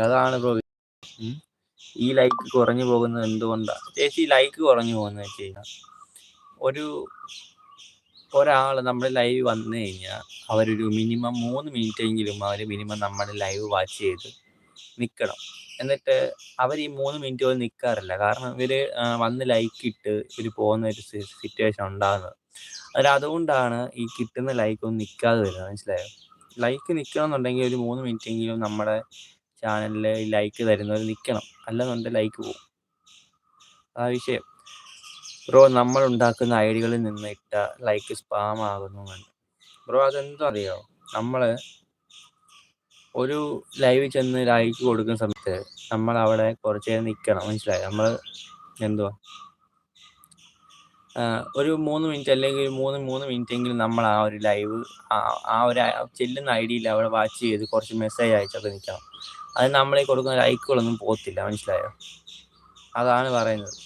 അതാണ് ബ്രോ. ഈ ലൈക്ക് കുറഞ്ഞു പോകുന്നത് എന്തുകൊണ്ടാണ് ചേച്ചി? ലൈക്ക് കുറഞ്ഞു പോകുന്നത് വെച്ച് കഴിഞ്ഞാൽ ഒരാൾ നമ്മുടെ ലൈവ് വന്നു കഴിഞ്ഞാൽ അവരൊരു മിനിമം 3 മിനിറ്റെങ്കിലും അവർ മിനിമം നമ്മുടെ ലൈവ് വാച്ച് ചെയ്ത് നിൽക്കണം. എന്നിട്ട് അവർ ഈ 3 മിനിറ്റ് പോലും നിൽക്കാറില്ല. കാരണം ഇവർ വന്ന് ലൈക്ക് ഇട്ട് ഇവർ പോകുന്ന ഒരു സിറ്റുവേഷൻ ഉണ്ടാകുന്നത്. അതുകൊണ്ടാണ് ഈ കിട്ടുന്ന ലൈക്കൊന്നും നിൽക്കാതെ വരുന്നത്. മനസ്സിലായോ? ലൈക്ക് നിൽക്കണമെന്നുണ്ടെങ്കിൽ ഒരു 3 മിനിറ്റെങ്കിലും നമ്മുടെ ചാനലിൽ ലൈക്ക് തരുന്നവർ നിൽക്കണം. അല്ലെന്നുണ്ടെങ്കിൽ ലൈക്ക് പോകും. ആ വിഷയം ബ്രോ. നമ്മൾ ഉണ്ടാക്കുന്ന ഐഡികളിൽ നിന്ന് ഇട്ട ലൈക്ക് സ്പാം ആകുന്നുണ്ട് ബ്രോ. അതെന്തോ അറിയോ? നമ്മൾ ഒരു ലൈവിൽ ചെന്ന് ലൈക്ക് കൊടുക്കുന്ന സമയത്ത് നമ്മൾ അവിടെ കുറച്ച് നേരം നിൽക്കണം. മനസ്സിലായോ? നമ്മൾ എന്തുവാ ഒരു 3 മിനിറ്റ് അല്ലെങ്കിൽ 3 മിനിറ്റെങ്കിലും നമ്മൾ ആ ഒരു ലൈവ് ആ ഒരു ചെല്ലുന്ന ഐഡിയിൽ അവിടെ വാച്ച് ചെയ്ത് കുറച്ച് മെസ്സേജ് അയച്ചൊക്കെ നിൽക്കണം. അത് നമ്മളീ കൊടുക്കുന്ന ലൈക്കുകളൊന്നും പോകത്തില്ല. മനസ്സിലായോ? അതാണ് പറയുന്നത്.